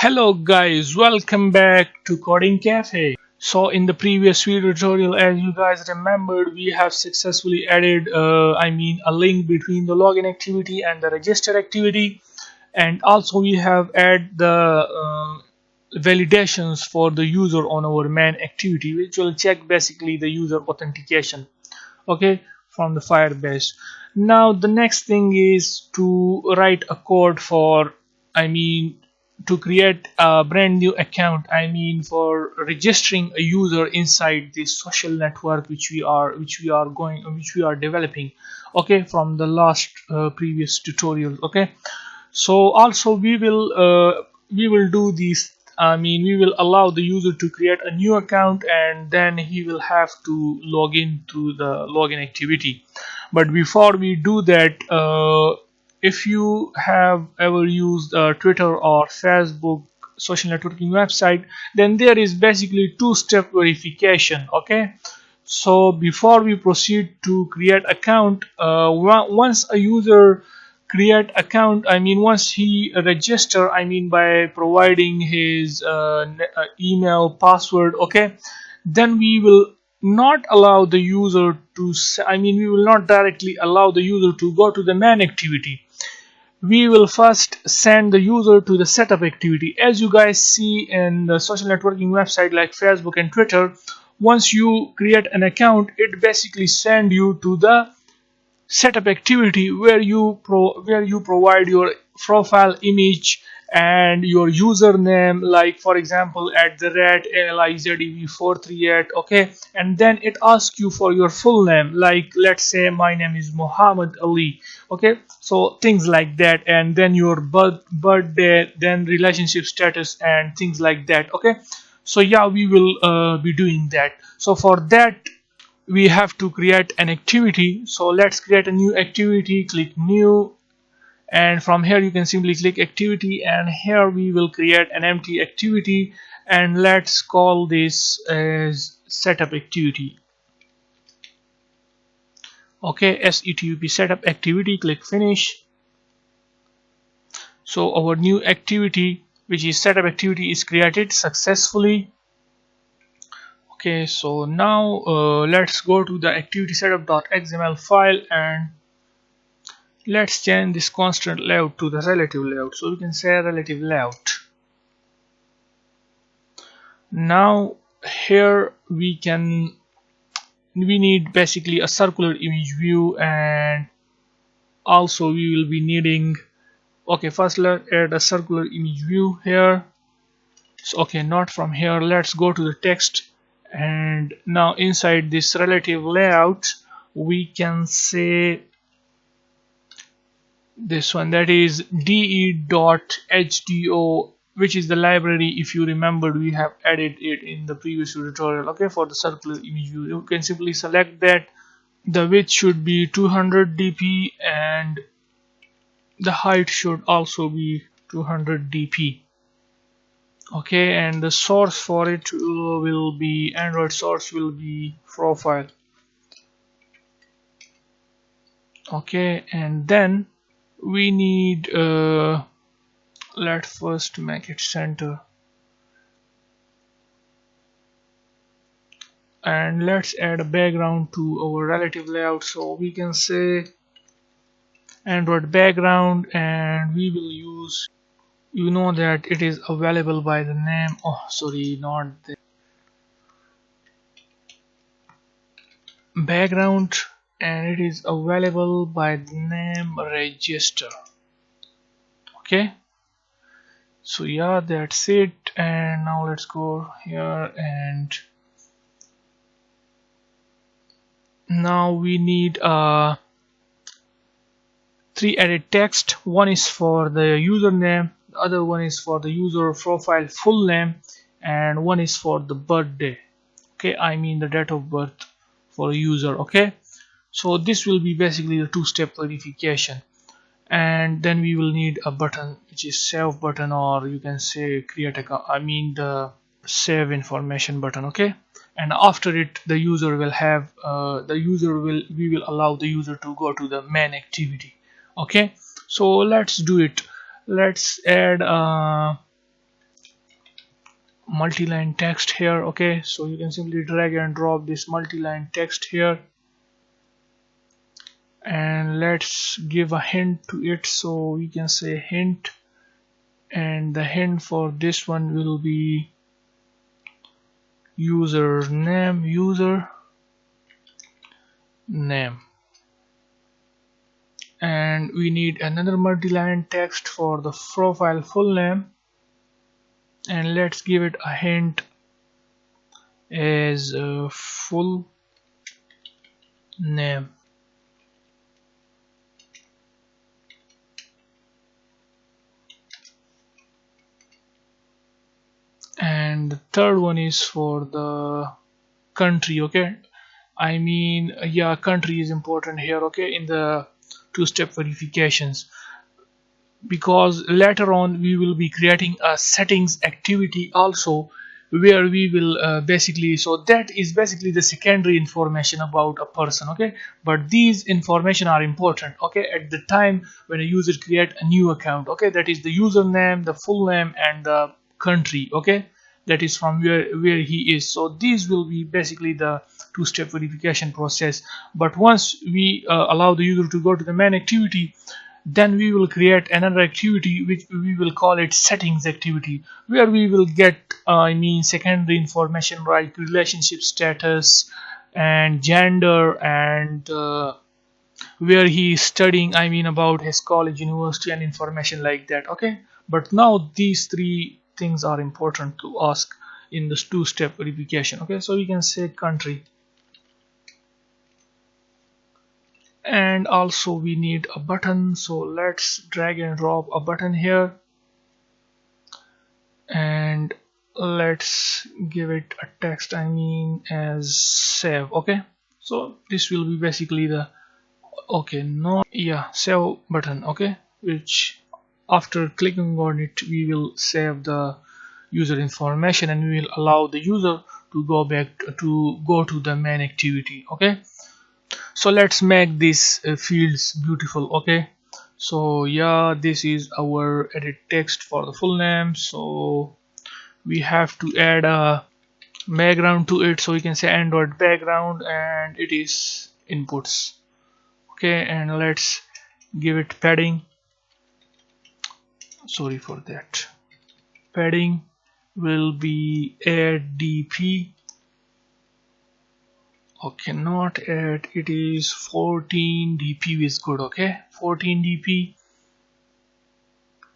Hello guys, welcome back to Coding Cafe. So in the previous video tutorial, as you guys remembered, we have successfully added a link between the login activity and the register activity, and also we have added the validations for the user on our main activity, which will check basically the user authentication, okay, from the firebase. Now the next thing is to write a code for to create a brand new account, for registering a user inside this social network which we are developing, okay, from the last previous tutorial. Okay, so also we will do this. We will allow the user to create a new account, and then he will have to log in through the login activity. But before we do that, if you have ever used Twitter or Facebook social networking website, then there is basically two-step verification. Okay, so before we proceed to create account, once a user create account, once he register, by providing his email password, okay, then we will not allow the user to we will not directly allow the user to go to the main activity. We will first send the user to the setup activity. As you guys see in the social networking website like Facebook and Twitter, once you create an account, it basically send you to the setup activity where you provide your profile image and your username, like for example @alizev438, okay, and then it asks you for your full name, like let's say my name is Muhammad Ali, okay, so things like that, and then your birthday, then relationship status and things like that. Okay, so yeah, we will be doing that. So for that we have to create an activity. So let's create a new activity. Click new, and from here you can simply click activity, and here we will create an empty activity, and let's call this as setup activity. Okay, setup setup activity. Click finish. So our new activity, which is setup activity, is created successfully. Okay, so now let's go to the activity setup.xml file, and let's change this constant layout to the relative layout. So we can say relative layout. Now here we need basically a circular image view, and also we will be needing, okay, first let's add a circular image view here. So okay, not from here, let's go to the text, and now inside this relative layout we can say this one, that is de.hdo, which is the library. If you remembered, we have added it in the previous tutorial, okay, for the circular image view. You can simply select that. The width should be 200 dp and the height should also be 200 dp. Okay, and the source for it will be Android source, will be profile. Okay, and then we need let's first make it center, and let's add a background to our relative layout. So we can say Android background, and we will use, you know that it is available by the name, oh sorry, not the background, and it is available by the name register. Okay, so yeah, that's it. And now let's go here, and now we need 3 added text. One is for the username, the other one is for the user profile full name, and one is for the birthday, okay, the date of birth for a user. Okay, so this will be basically the two-step verification. And then we will need a button, which is save button, or you can say create account, the save information button. Okay, and after it the user will have we will allow the user to go to the main activity. Okay, so let's do it. Let's add multi-line text here. Okay, so you can simply drag and drop this multi-line text here, and let's give a hint to it. So we can say hint, and the hint for this one will be username, user name. And we need another multi-line text for the profile full name, and let's give it a hint as full name. And the third one is for the country. Okay, I mean, yeah, country is important here, okay, in the two-step verifications, because later on we will be creating a settings activity also, where we will basically, so that is basically the secondary information about a person, okay, but these information are important, okay, at the time when a user create a new account, okay, that is the username, the full name, and the country, okay, that is from where he is. So these will be basically the two-step verification process. But once we allow the user to go to the main activity, then we will create another activity which we will call it settings activity, where we will get I mean secondary information like relationship status and gender, and where he is studying, I mean about his college, university, and information like that, okay. But now these three things are important to ask in this two-step verification, okay. So we can say country, and also we need a button, so let's drag and drop a button here, and let's give it a text, I mean as save, okay. So this will be basically the, okay, no, yeah, save button, okay, which after clicking on it we will save the user information, and we will allow the user to go back to go to the main activity, okay. So let's make these fields beautiful, okay. So yeah, this is our edit text for the full name, so we have to add a background to it, so we can say Android background, and it is inputs, okay. And let's give it padding, sorry for that, padding will be add dp, okay, not add, it is 14 dp is good, okay, 14 dp.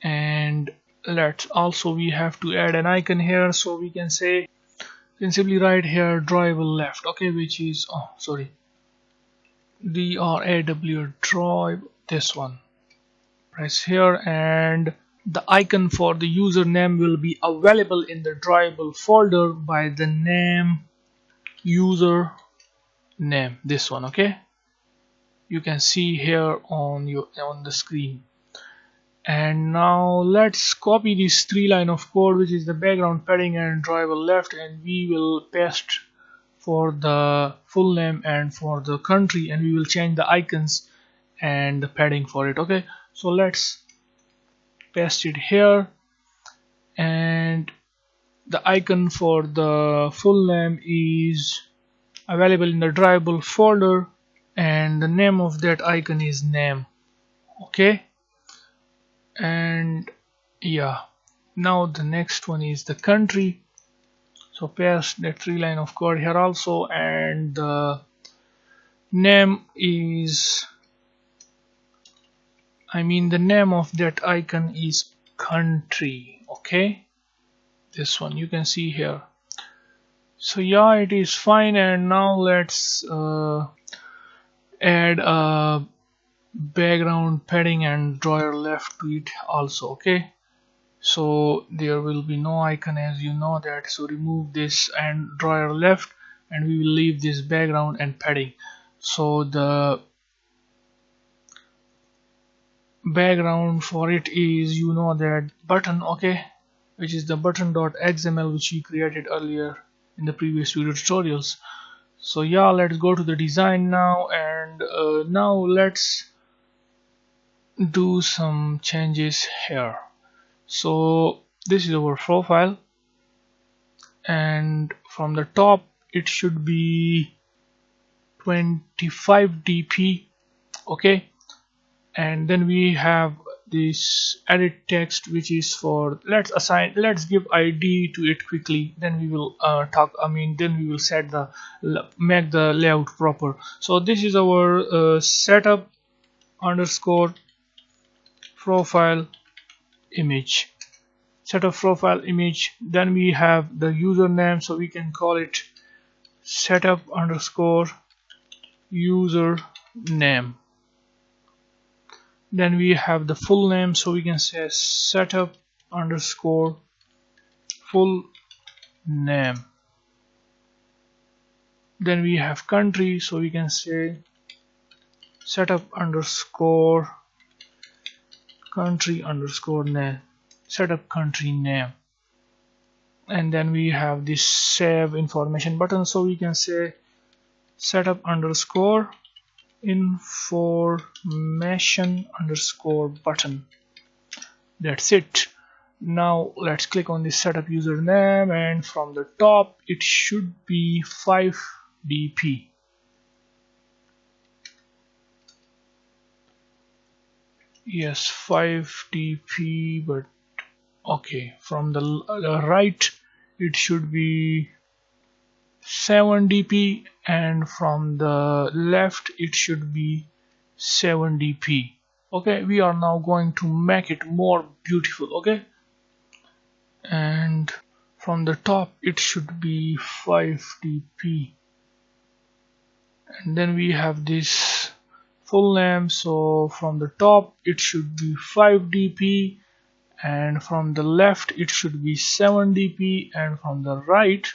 And let's also, we have to add an icon here, so we can say, you can simply write here drivable left, okay, which is, oh sorry, draw drive, this one, press here, and the icon for the username will be available in the drivable folder by the name user name, this one, okay, you can see here on the screen. And now let's copy this 3 line of code, which is the background, padding, and drivable left, and we will paste for the full name and for the country, and we will change the icons and the padding for it, okay. So let's paste it here, and the icon for the full name is available in the drivable folder, and the name of that icon is name, okay. And yeah, now the next one is the country, so paste that 3 line of code here also, and the name is, I mean the name of that icon is country, okay, this one you can see here. So yeah, it is fine. And now let's add a background, padding, and drawer left to it also, okay. So there will be no icon, as you know that, so remove this and drawer left, and we will leave this background and padding. So the background for it is, you know, that button, okay, which is the button.xml, which we created earlier in the previous video tutorials. So yeah, let's go to the design now, and now let's do some changes here. So this is our profile, and from the top it should be 25 dp. Okay, and then we have this edit text, which is for, let's give id to it quickly, then we will then we will set the make the layout proper. So this is our setup underscore profile image, setup profile image. Then we have the username, so we can call it setup underscore username. Then we have the full name, so we can say setup underscore full name. Then we have country, so we can say setup underscore country underscore name, setup country name. And then we have this save information button, so we can say setup underscore information underscore button. That's it. Now let's click on the setup username, and from the top it should be 5 dp. Yes, 5 dp, but okay, from the right it should be 7 dp, and from the left it should be 7 dp. Okay, we are now going to make it more beautiful. Okay, and from the top it should be 5 dp, and then we have this full name, so from the top it should be 5 dp, and from the left it should be 7 dp, and from the right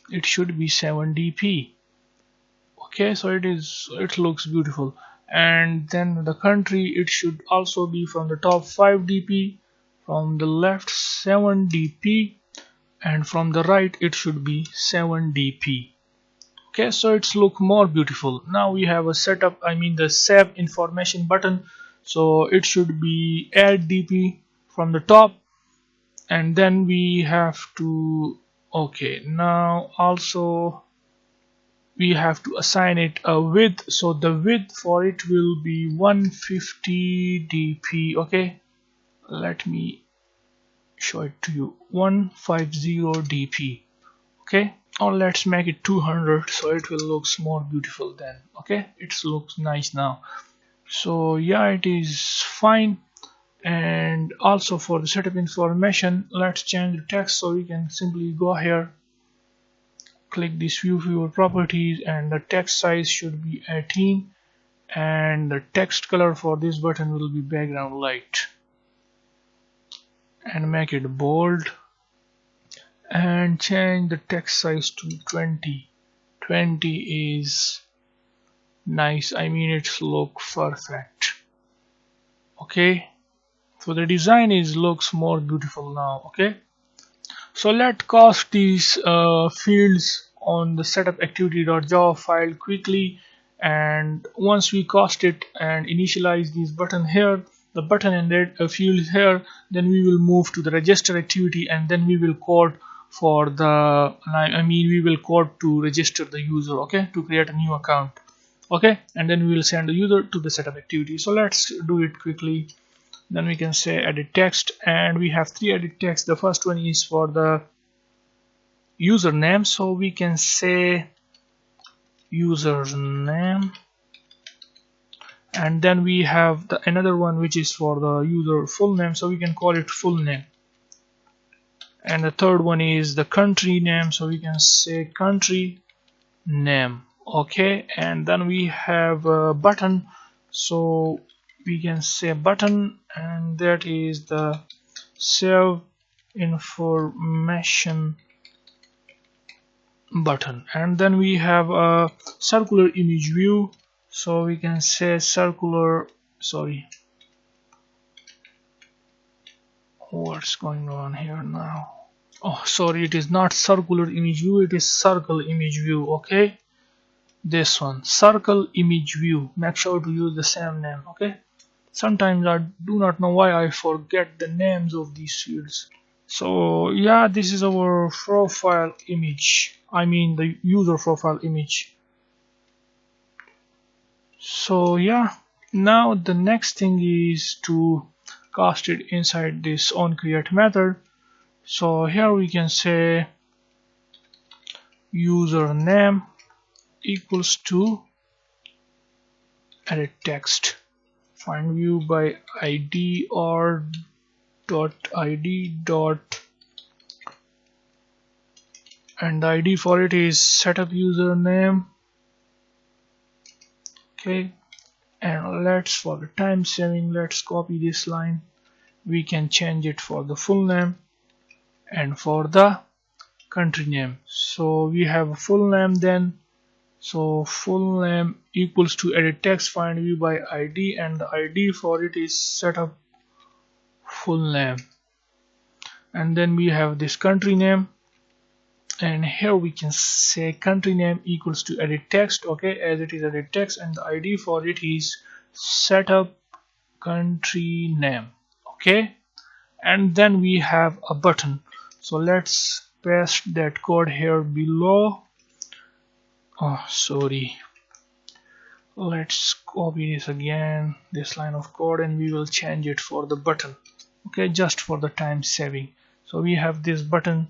it should be 7 dp. Okay, so it looks beautiful. And then the country, it should also be from the top 5 dp, from the left 7 dp, and from the right it should be 7 dp. Okay, so it's look more beautiful. Now we have a setup, the save information button, so it should be add dp from the top, and then we have to, okay, now also we have to assign it a width, so the width for it will be 150 dp. Okay, let me show it to you, 150 dp. Okay, or let's make it 200, so it will look more beautiful then. Okay, it looks nice now. So yeah, it is fine. And also for the setup information, let's change the text, so we can simply go here, click this view viewer properties, and the text size should be 18, and the text color for this button will be background light, and make it bold, and change the text size to 20. 20 is nice, it looks perfect. Okay, so the design looks more beautiful now. Okay, so let's cast these fields on the setup activity.java file quickly, and once we cast it and initialize this button here, the button and that field here, then we will move to the register activity, and then we will code for the we will code to register the user, okay, to create a new account. Okay, and then we will send the user to the setup activity. So let's do it quickly. Then we can say edit text, and we have 3 edit text. The first one is for the username, so we can say username, and then we have the another one which is for the user full name, so we can call it full name. And the third one is the country name, so we can say country name. Okay, and then we have a button, so we can say button, and that is the save information button. And then we have a circular image view, so we can say circular, what's going on here now? Oh, sorry, it is not circular image view, it is circle image view. Okay, this one, circle image view. Make sure to use the same name. Okay, sometimes I do not know why I forget the names of these fields. So yeah, this is our profile image, I mean the user profile image. So yeah, now the next thing is to cast it inside this onCreate method. So here we can say username equals to edit text, find view by id or dot id dot, and the id for it is setup username. Okay, and let's, for the time saving, let's copy this line. We can change it for the full name and for the country name. So we have a full name then, so full name equals to edit text, find view by id, and the id for it is setup full name. And then we have this country name, and here we can say country name equals to edit text, okay, as it is edit text, and the id for it is setup country name. Okay, and then we have a button. So let's paste that code here below. Oh sorry, let's copy this again, this line of code, and we will change it for the button, okay, just for the time saving. So we have this button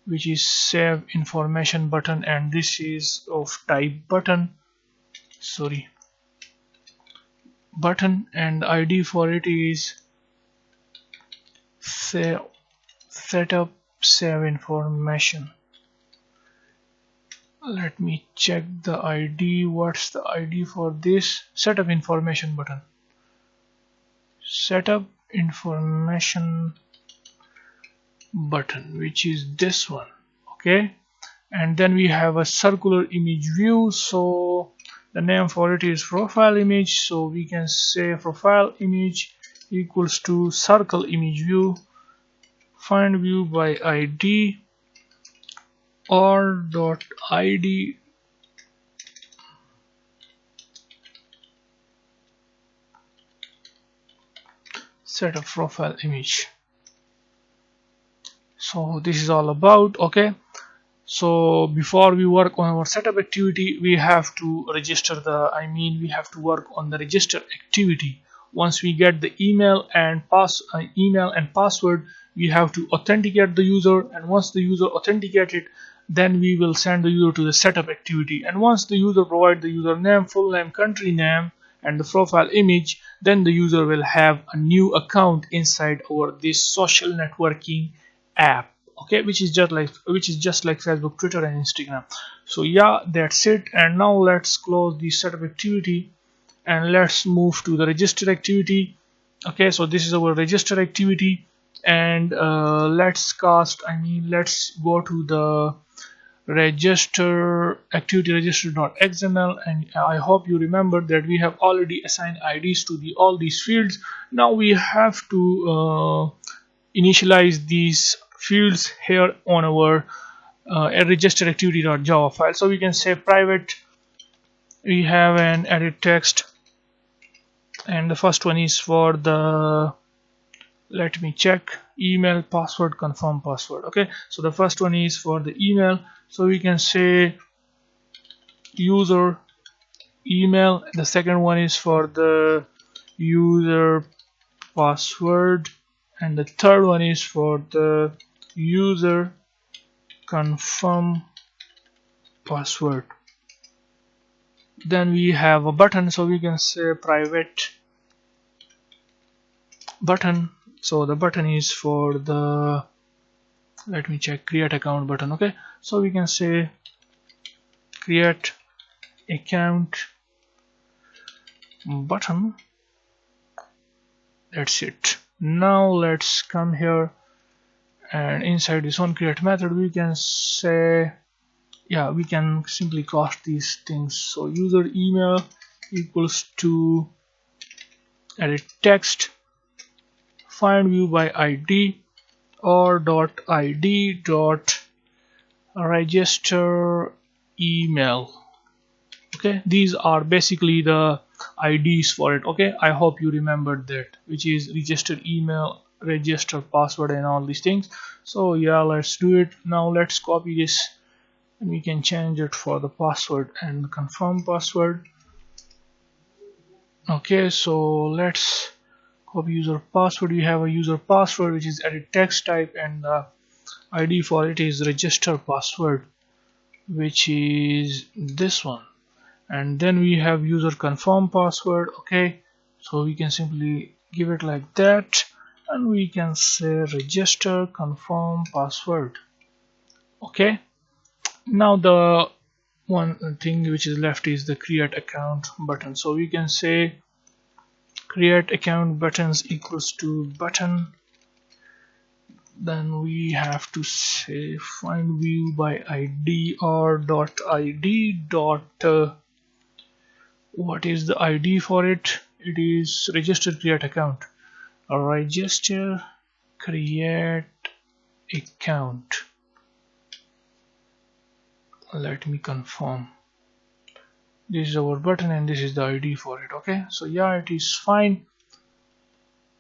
which is save information button, and this is of type button, sorry, button, and id for it is setup save information. Let me check the id. What's the id for this setup information button? Setup information button, which is this one. Okay, and then we have a circular image view. So the name for it is profile image, so we can say profile image equals to circle image view, find view by id or dot id setup profile image. So this is all about, okay. So before we work on our setup activity, we have to register we have to work on the register activity. Once we get the email and password, we have to authenticate the user, and once the user authenticated, then we will send the user to the setup activity. And once the user provides the username, full name, country name, and the profile image, then the user will have a new account inside our this social networking app, okay, which is just like Facebook, Twitter, and Instagram. So yeah, that's it. And now let's close the setup activity and let's move to the register activity. Okay, so this is our register activity, and let's go to the register activity register.xml, and I hope you remember that we have already assigned IDs to all these fields. Now we have to initialize these fields here on our register activity.java file. So we can say private, we have an edit text, and the first one is for the, let me check, email, password, confirm password. Okay, so the first one is for the email, so we can say user email. The second one is for the user password, and the third one is for the user confirm password. Then we have a button, so we can say private button. So the button is for the, let me check, create account button. Okay, so we can say create account button. That's it. Now let's come here, and inside this onCreate method we can say, yeah, we can simply cast these things. So user email equals to edit text, find view by id or dot id dot register email. Okay, these are basically the IDs for it. Okay, I hope you remembered that, which is register email register password and all these things. So yeah, let's do it. Now let's copy this and we can change it for the password and confirm password. Okay, so let's copy user password. We have a user password which is edit text type, and the ID for it is register password, which is this one. And then we have user confirm password. Okay, so we can simply give it like that, and we can say register confirm password. Okay, now the one thing which is left is the create account button. So we can say create account buttons equals to button. Then we have to say find view by ID or dot ID dot what is the ID for it? It is register create account. Register create account. Let me confirm. This is our button and this is the ID for it. Okay, so yeah, it is fine.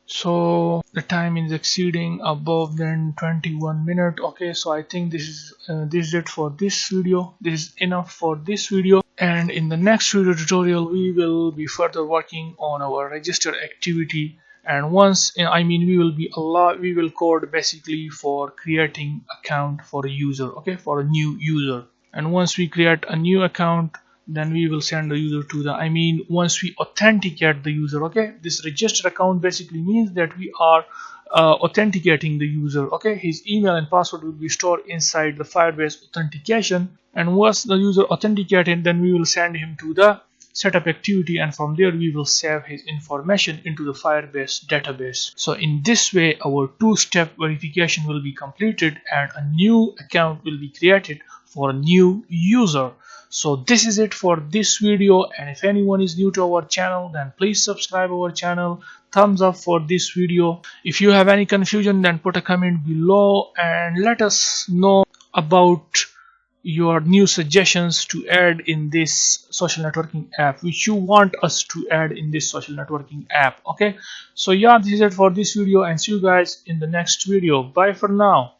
So the time is exceeding above than 21 minutes. Okay, so I think this is it for this video. This is enough for this video, and in the next video tutorial we will be further working on our register activity. And once we will code basically for creating account for a user, okay, for a new user. And once we create a new account, then we will send the user to the once we authenticate the user. Okay, this register account basically means that we are authenticating the user. Okay, his email and password will be stored inside the firebase authentication, and once the user authenticated, then we will send him to the setup activity, and from there we will save his information into the firebase database. So in this way our two-step verification will be completed and a new account will be created for a new user. So this is it for this video, and if anyone is new to our channel, then please subscribe our channel. Thumbs up for this video. If you have any confusion, then put a comment below and let us know about your new suggestions to add in this social networking app, which you want us to add in this social networking app. Okay, so yeah, this is it for this video, and see you guys in the next video. Bye for now.